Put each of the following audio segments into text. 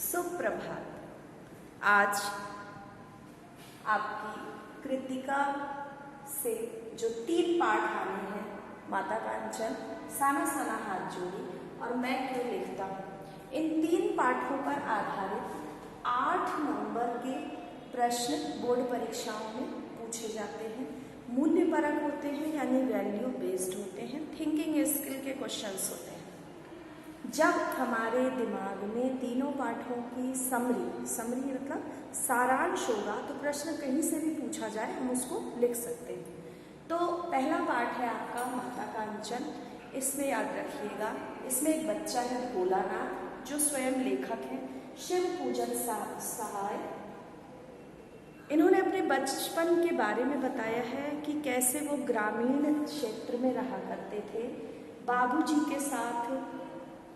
सुप्रभात। आज आपकी कृतिका से जो 3 पाठ आने हैं, माता कांचन, साना साना हाथ जोड़ी और मैं क्यों लिखता हूँ, इन 3 पाठों पर आधारित 8 नंबर के प्रश्न बोर्ड परीक्षाओं में पूछे जाते हैं। मूल्यपरक होते हैं यानी वैल्यू बेस्ड होते हैं। थिंकिंग स्किल के क्वेश्चंस होते हैं। जब हमारे दिमाग में तीनों पाठों की समरी मतलब सारांश होगा तो प्रश्न कहीं से भी पूछा जाए हम उसको लिख सकते हैं। तो पहला पाठ है आपका माता कांचन। इसमें याद रखिएगा, इसमें एक बच्चा है भोलानाथ जो स्वयं लेखक है, शिव पूजन सहाय। इन्होंने अपने बचपन के बारे में बताया है कि कैसे वो ग्रामीण क्षेत्र में रहा करते थे। बाबूजी के साथ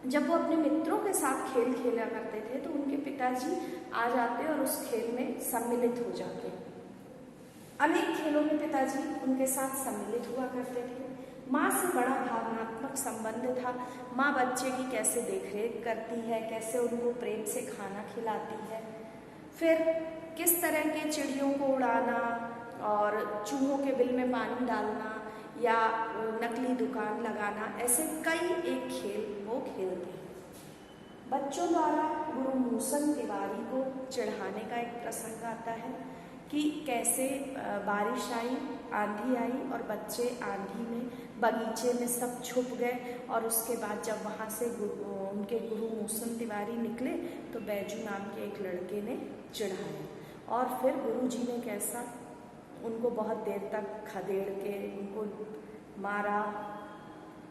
जब वो अपने मित्रों के साथ खेल खेला करते थे तो उनके पिताजी आ जाते और उस खेल में सम्मिलित हो जाते। अनेक खेलों में पिताजी उनके साथ सम्मिलित हुआ करते थे। माँ से बड़ा भावनात्मक संबंध था। माँ बच्चे की कैसे देखरेख करती है, कैसे उनको प्रेम से खाना खिलाती है, फिर किस तरह के चिड़ियों को उड़ाना और चूहों के बिल में पानी डालना या नकली दुकान लगाना, ऐसे कई एक खेल वो खेलते हैं। बच्चों द्वारा गुरु मूसन तिवारी को चिढ़ाने का एक प्रसंग आता है कि कैसे बारिश आई, आंधी आई और बच्चे आंधी में बगीचे में सब छुप गए और उसके बाद जब वहाँ से उनके गुरु मूसन तिवारी निकले तो बैजू नाम के एक लड़के ने चिढ़ाया और फिर गुरु जी ने कैसा उनको बहुत देर तक खदेड़ के उनको मारा,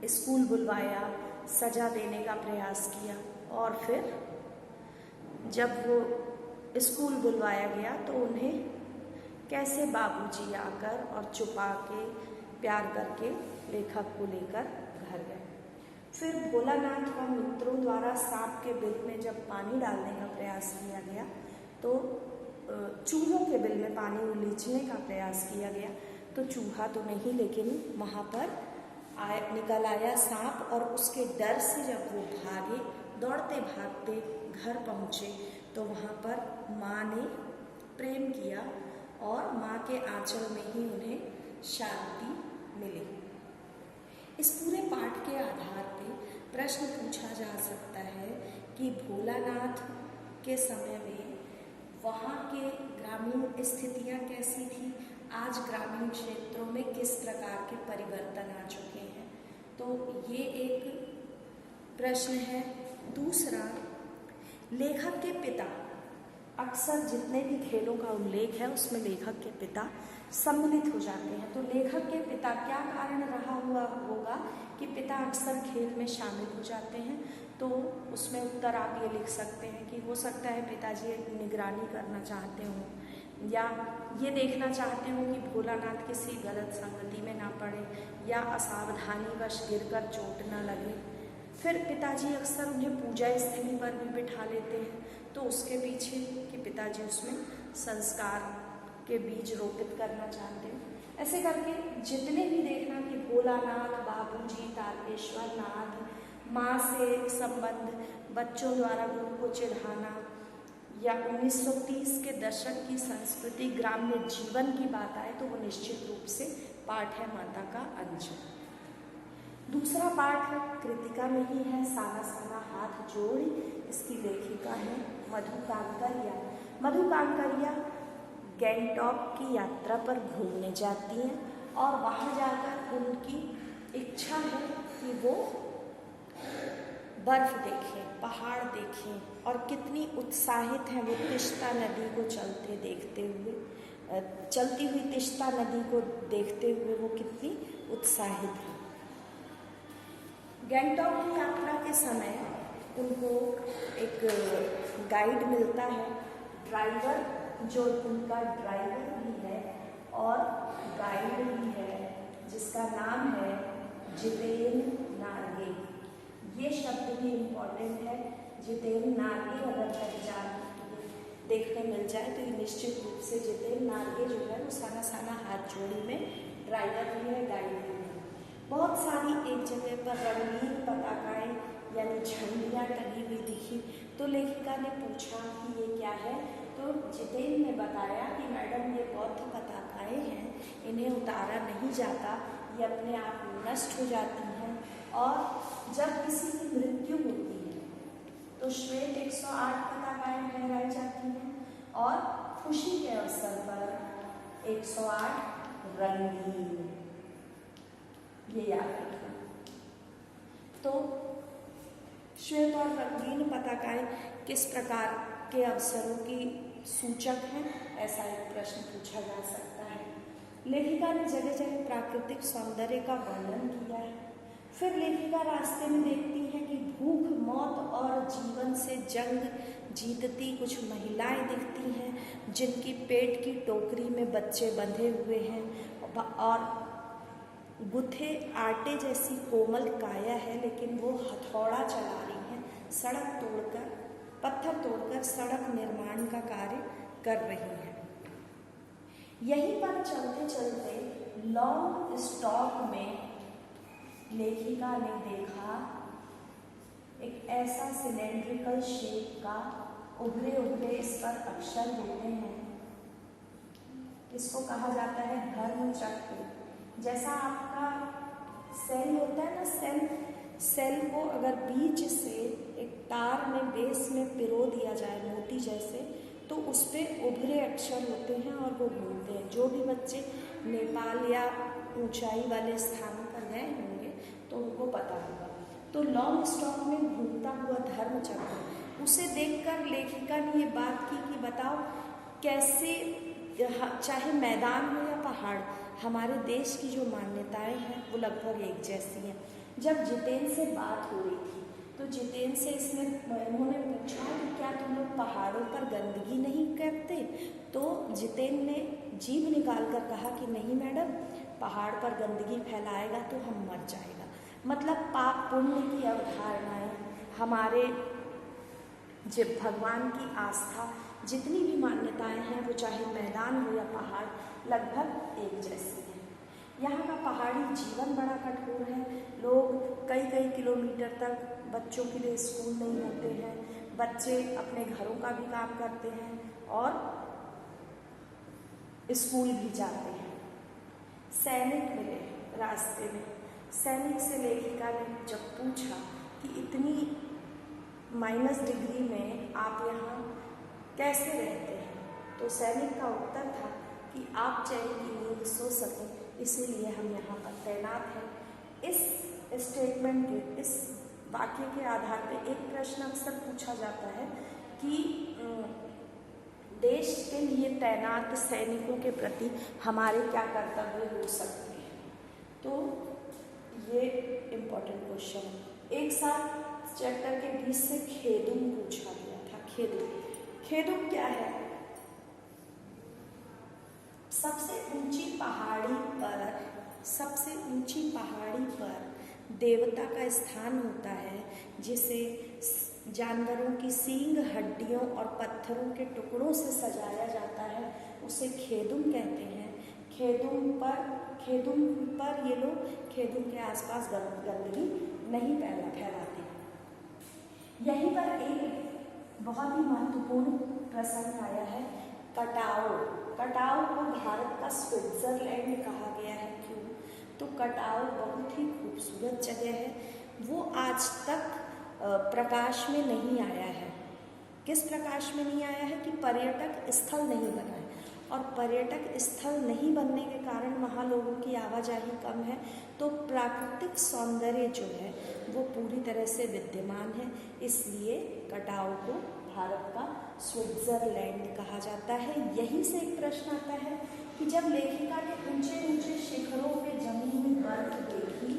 स्कूल बुलवाया, सजा देने का प्रयास किया और फिर जब वो स्कूल बुलवाया गया तो उन्हें कैसे बाबूजी आकर और छुपा के प्यार करके लेखक को लेकर घर गए। फिर भोलानाथ का मित्रों द्वारा सांप के बिल में जब पानी डालने का प्रयास किया गया तो चूहों के बिल में पानी उलीचने का प्रयास किया गया तो चूहा तो नहीं, लेकिन वहाँ पर निकल आया सांप और उसके डर से जब वो भागे, दौड़ते भागते घर पहुँचे तो वहाँ पर माँ ने प्रेम किया और माँ के आंचल में ही उन्हें शांति मिली। इस पूरे पाठ के आधार पे प्रश्न पूछा जा सकता है कि भोलानाथ के समय में वहाँ के ग्रामीण स्थितियाँ कैसी थी, आज ग्रामीण क्षेत्रों में किस प्रकार के परिवर्तन आ चुके हैं। तो ये एक प्रश्न है। दूसरा, लेखक के पिता, अक्सर जितने भी खेलों का उल्लेख है उसमें लेखक के पिता सम्मिलित हो जाते हैं। तो लेखक के पिता, क्या कारण रहा हुआ होगा कि पिता अक्सर खेल में शामिल हो जाते हैं। तो उसमें उत्तर आप ये लिख सकते हैं कि हो सकता है पिताजी निगरानी करना चाहते हों या ये देखना चाहते हों कि भोलानाथ किसी गलत संगति में ना पड़े या असावधानीवश गिरकर चोट ना लगे। फिर पिताजी अक्सर उन्हें पूजा स्थली पर भी बिठा लेते हैं तो उसके पीछे कि पिताजी उसमें संस्कार के बीज रोपित करना चाहते हैं। ऐसे करके जितने भी देखना कि भोलानाथ, बाबूजी, तारकेश्वर नाथ, माँ से संबंध, बच्चों द्वारा गुरु को चिढ़ाना या 1930 के दशक की संस्कृति, ग्राम्य जीवन की बात आए तो वो निश्चित रूप से पाठ है माता का अंचल। दूसरा पाठ कृतिका में ही है, साना साना हाथ जोड़ी। इसकी लेखिका है मधु कांकरिया। मधु कांकरिया गैंगटॉक की यात्रा पर घूमने जाती हैं और वहाँ जाकर उनकी इच्छा है कि वो बर्फ देखें, पहाड़ देखें और कितनी उत्साहित हैं वो तिस्ता नदी को चलती हुई तिस्ता नदी को देखते हुए वो कितनी उत्साहित है। गैंगटॉक की यात्रा के समय उनको एक गाइड मिलता है, ड्राइवर, जो उनका ड्राइवर भी है और गाइड भी है, जिसका नाम है जितेन नार्गे। ये शब्द भी इम्पॉर्टेंट है। जितेन नार्गे अगर पहचान देखने मिल जाए तो ये निश्चित रूप से जितेन नार्गे जो है वो साना साना हाथ जोड़ी में ड्राइवर भी है, गाइड भी है। बहुत सारी एक जगह पर रंगीन पताकाएं यानी झंडियाँ टंगी हुई दिखी तो लेखिका ने पूछा कि ये क्या है, तो जितेन ने बताया कि मैडम ये बौद्ध पताकाएँ हैं, इन्हें उतारा नहीं जाता, ये अपने आप नष्ट हो जाती हैं और जब किसी की मृत्यु होती है तो श्वेत 108 पताकाएँ फहराई जाती हैं और खुशी के अवसर पर 108 रंगीन, ये याद रखना। तो श्वेत और रंगीन पताकाएँ किस प्रकार के अवसरों की सूचक हैं, ऐसा एक प्रश्न पूछा जा सकता है। लेखिका ने जगह जगह प्राकृतिक सौंदर्य का वर्णन किया है। फिर लेखिका रास्ते में देखती है कि भूख, मौत और जीवन से जंग जीतती कुछ महिलाएं दिखती हैं जिनकी पेट की टोकरी में बच्चे बंधे हुए हैं और गुथे आटे जैसी कोमल काया है, लेकिन वो हथौड़ा चला रही हैं, पत्थर तोड़कर सड़क निर्माण का कार्य कर रही हैं। यहीं पर चलते चलते लॉन्ग स्टॉक में लेखिका ने देखा एक ऐसा सिलेंड्रिकल शेप का उभरे उभरे इस पर अक्षर होते हैं, इसको कहा जाता है धर्म चक्र। जैसा आपका सेल होता है ना, सेल को अगर बीच से एक तार में बेस में पिरो दिया जाए मोती जैसे, तो उस पर उभरे अक्षर होते हैं और वो घूमते हैं। जो भी बच्चे नेपाल या ऊंचाई वाले स्थान पर गए होंगे तो उनको पता होगा। तो लॉन्ग स्टॉक में घूमता हुआ धर्म चक्र, उसे देखकर लेखिका ने ये बात की कि बताओ कैसे, चाहे मैदान हो या पहाड़, हमारे देश की जो मान्यताएं हैं वो लगभग एक जैसी हैं। जब जितेन से बात हो रही थी तो जितेन से उन्होंने पूछा कि क्या तुम लोग पहाड़ों पर गंदगी नहीं करते? तो जितेन ने जीभ निकाल कर कहा कि नहीं मैडम, पहाड़ पर गंदगी फैलाएगा तो हम मर जाएगा। मतलब पाप पुण्य की अवधारणाएं, हमारे जब भगवान की आस्था, जितनी भी मान्यताएं हैं वो चाहे मैदान हो या पहाड़ लगभग एक जैसी हैं। यहाँ का पहाड़ी जीवन बड़ा कठोर है। लोग कई किलोमीटर तक, बच्चों के लिए स्कूल नहीं होते हैं, बच्चे अपने घरों का भी काम करते हैं और स्कूल भी जाते हैं। सैनिक मिले रास्ते में, सैनिक से लेखिका ने जब पूछा कि इतनी -डिग्री में आप यहाँ कैसे रहते हैं, तो सैनिक का उत्तर था कि आप चैन की नींद सो सकें, इसीलिए हम यहाँ पर तैनात हैं। इस स्टेटमेंट के, इस वाक्य के आधार पर एक प्रश्न अक्सर पूछा जाता है कि देश के लिए तैनात सैनिकों के प्रति हमारे क्या कर्तव्य हो सकते हैं। तो ये इम्पोर्टेंट क्वेश्चन है। एक साथ चैप्टर के 20 से खेदुम पूछा गया था। खेदुम क्या है? सबसे ऊंची पहाड़ी पर देवता का स्थान होता है, जिसे जानवरों की सींग, हड्डियों और पत्थरों के टुकड़ों से सजाया जाता है, उसे खेदुम कहते हैं। खेदुम पर ये लोग खेदुम के आसपास गंदगी नहीं फैलाते। यहीं पर एक बहुत ही महत्वपूर्ण प्रसंग आया है, कटाव को भारत का स्विट्जरलैंड कहा गया है। क्यों? तो कटाव बहुत ही खूबसूरत जगह है। वो आज तक प्रकाश में नहीं आया है। किस प्रकाश में नहीं आया है कि पर्यटक स्थल नहीं बना है, और पर्यटक स्थल नहीं बनने के कारण वहाँ लोगों की आवाजाही कम है, तो प्राकृतिक सौंदर्य जो है वो पूरी तरह से विद्यमान है। इसलिए कटाव को भारत का स्विट्जरलैंड कहा जाता है। यहीं से एक प्रश्न आता है कि जब लेखिका ने ऊंचे शिखरों पे जमी हुई बर्फ देखी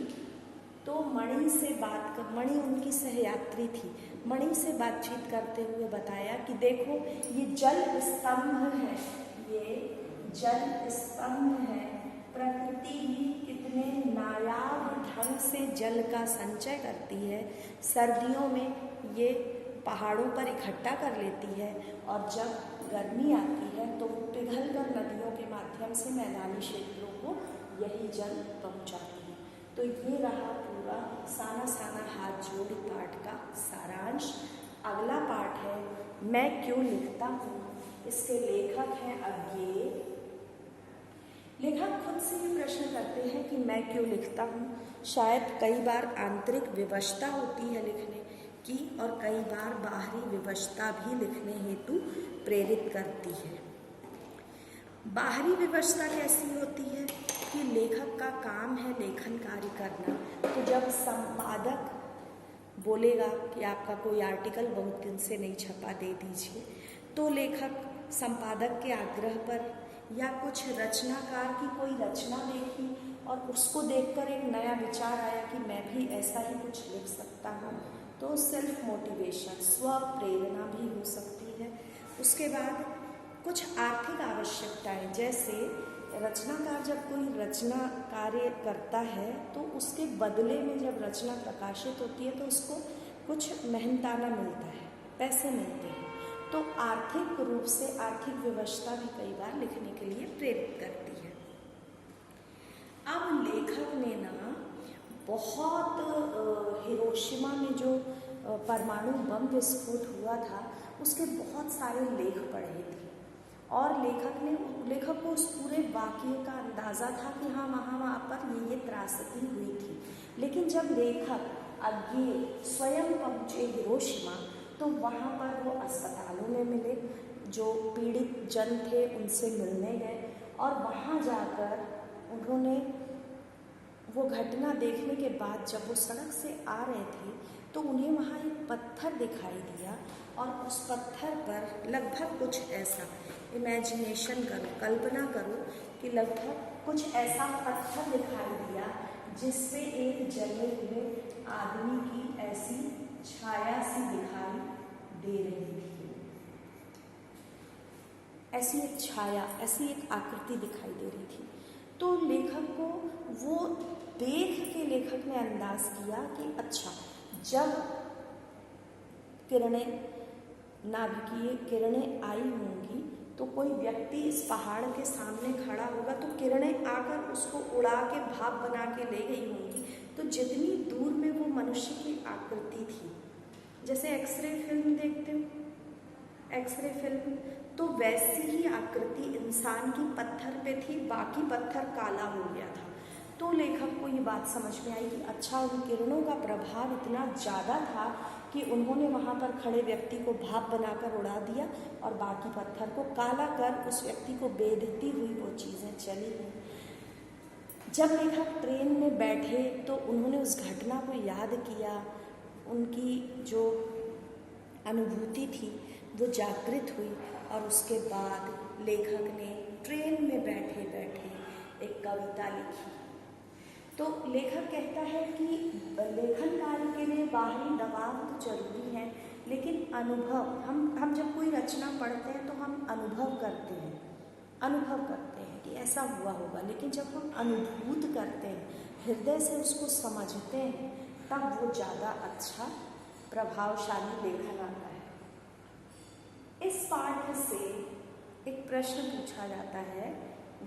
तो मणि उनकी सहयात्री थी, मणि से बातचीत करते हुए बताया कि देखो ये जल स्तंभ है, प्रकृति भी कितने नायाब ढंग से जल का संचय करती है। सर्दियों में ये पहाड़ों पर इकट्ठा कर लेती है और जब गर्मी आती है तो वो पिघलकर नदियों के माध्यम से मैदानी क्षेत्रों को यही जल पहुंचाती है। तो ये रहा पूरा साना हाथ जोड़ पाठ का सारांश। अगला पाठ है मैं क्यों लिखता हूँ। इसके लेखक हैं अज्ञेय। लेखक खुद से ये प्रश्न करते हैं कि मैं क्यों लिखता हूँ। शायद कई बार आंतरिक विवशता होती है लिखने की और कई बार बाहरी विवशता भी लिखने हेतु प्रेरित करती है। बाहरी विवशता कैसी होती है कि लेखक का काम है लेखन कार्य करना, तो जब संपादक बोलेगा कि आपका कोई आर्टिकल बहुत दिन से नहीं छपा, दे दीजिए, तो लेखक संपादक के आग्रह पर या कुछ रचनाकार की कोई रचना देखी और उसको देखकर एक नया विचार आया कि मैं भी ऐसा ही कुछ लिख सकता हूँ, तो सेल्फ मोटिवेशन, स्व प्रेरणा भी हो सकती है। उसके बाद कुछ आर्थिक आवश्यकताएं, जैसे रचनाकार जब कोई रचना कार्य करता है तो उसके बदले में जब रचना प्रकाशित होती है तो उसको कुछ मेहनताना मिलता है, पैसे मिलते हैं, तो आर्थिक रूप से आर्थिक विवशता भी कई बार लिखने के लिए प्रेरित करती है। अब लेखक ने ना बहुत हिरोशिमा में जो परमाणु बम विस्फोट हुआ था उसके बहुत सारे लेख पढ़े थे और लेखक को उस पूरे वाक़ये का अंदाज़ा था कि हाँ वहाँ पर ये त्रासदी हुई थी। लेकिन जब लेखक अज्ञेय स्वयं पहुँचे हिरोशिमा तो वहाँ पर वो अस्पतालों में मिले, जो पीड़ित जन थे उनसे मिलने गए और वहाँ जाकर उन्होंने वो घटना देखने के बाद जब वो सड़क से आ रहे थे तो उन्हें वहाँ एक पत्थर दिखाई दिया और उस पत्थर पर लगभग कुछ ऐसा, इमेजिनेशन करो, कल्पना करो कि लगभग कुछ ऐसा पत्थर दिखाई दिया जिससे एक जले हुए आदमी की ऐसी छाया सी दिखाई दे रही थी, ऐसी एक छाया, ऐसी एक आकृति दिखाई दे रही थी। तो लेखक को वो देख के लेखक ने अंदाज किया कि अच्छा, जब किरणें, नाभिकीय किरणें आई होंगी तो कोई व्यक्ति इस पहाड़ के सामने खड़ा होगा तो किरणें आकर उसको उड़ा के भाप बना के ले गई होंगी, तो जितनी दूर में वो मनुष्य की आकृति थी, जैसे एक्सरे फिल्म देखते हो, एक्सरे फिल्म, तो वैसी ही आकृति इंसान की पत्थर पे थी, बाकी पत्थर काला हो गया था। तो लेखक को ये बात समझ में आई कि अच्छा, उन किरणों का प्रभाव इतना ज़्यादा था कि उन्होंने वहाँ पर खड़े व्यक्ति को भाप बनाकर उड़ा दिया और बाकी पत्थर को काला कर उस व्यक्ति को बेधती हुई वो चीज़ें चली गई। जब लेखक ट्रेन में बैठे तो उन्होंने उस घटना को याद किया, उनकी जो अनुभूति थी वो जागृत हुई और उसके बाद लेखक ने ट्रेन में बैठे बैठे एक कविता लिखी। तो लेखक कहता है कि लेखन कार्य के लिए बाहरी दबाव तो जरूरी है, लेकिन अनुभव, हम जब कोई रचना पढ़ते हैं तो हम अनुभव करते हैं कि ऐसा हुआ होगा, लेकिन जब हम अनुभूत करते हैं, हृदय से उसको समझते हैं, तब वो ज़्यादा अच्छा प्रभावशाली लेखन आता है। इस पाठ से एक प्रश्न पूछा जाता है,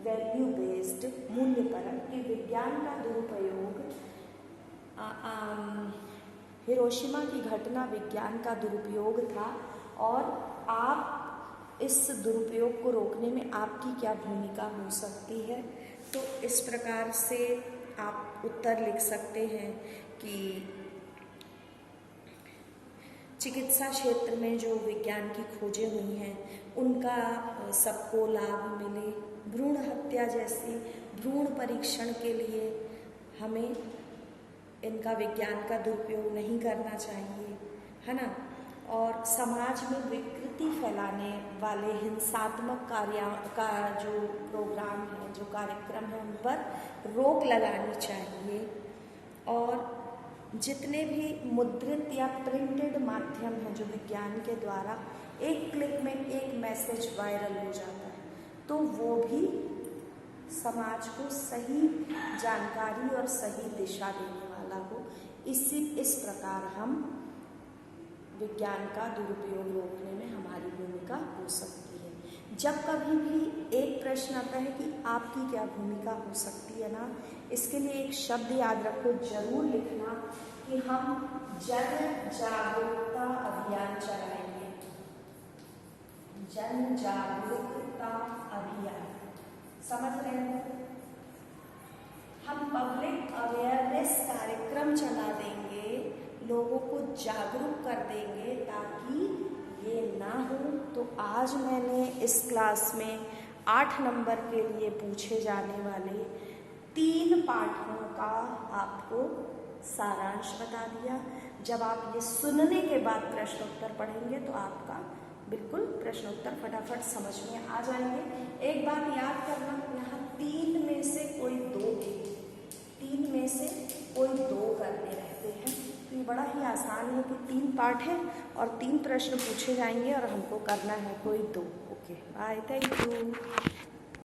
वैल्यू बेस्ड, मूल्यपरक, कि विज्ञान का दुरुपयोग, हिरोशिमा की घटना विज्ञान का दुरुपयोग था और आप इस दुरुपयोग को रोकने में आपकी क्या भूमिका हो सकती है। तो इस प्रकार से आप उत्तर लिख सकते हैं कि चिकित्सा क्षेत्र में जो विज्ञान की खोजें हुई हैं उनका सबको लाभ मिले। भ्रूण हत्या जैसी भ्रूण परीक्षण के लिए हमें इनका विज्ञान का दुरुपयोग नहीं करना चाहिए, है ना। और समाज में विकृति फैलाने वाले हिंसात्मक कार्यों का जो प्रोग्राम है, जो कार्यक्रम है, उन पर रोक लगानी चाहिए। और जितने भी मुद्रित या प्रिंटेड माध्यम हैं जो विज्ञान के द्वारा एक क्लिक में एक मैसेज वायरल हो जाता है, तो वो भी समाज को सही जानकारी और सही दिशा देने वाला हो। इस प्रकार हम विज्ञान का दुरुपयोग रोकने में हमारी भूमिका हो सकती है। जब कभी भी एक प्रश्न आता है कि आपकी क्या भूमिका हो सकती है ना, इसके लिए एक शब्द याद रखो, जरूर लिखना कि हम जन जागरूकता अभियान जन जागरूकता अभियान। समझ रहे हो? हम पब्लिक अवेयरनेस कार्यक्रम चला देंगे, लोगों को जागरूक कर देंगे ताकि ये ना हो। तो आज मैंने इस क्लास में 8 नंबर के लिए पूछे जाने वाले 3 पाठों का आपको सारांश बता दिया। जब आप ये सुनने के बाद प्रश्नोत्तर पढ़ेंगे तो आपका बिल्कुल प्रश्नोत्तर फटाफट समझ में आ जाएंगे। एक बात याद करना, यहाँ 3 में से कोई 2 करने रहते हैं। तो ये बड़ा ही आसान है कि 3 पार्ट है और 3 प्रश्न पूछे जाएंगे और हमको करना है कोई 2। Okay, bye, thank you.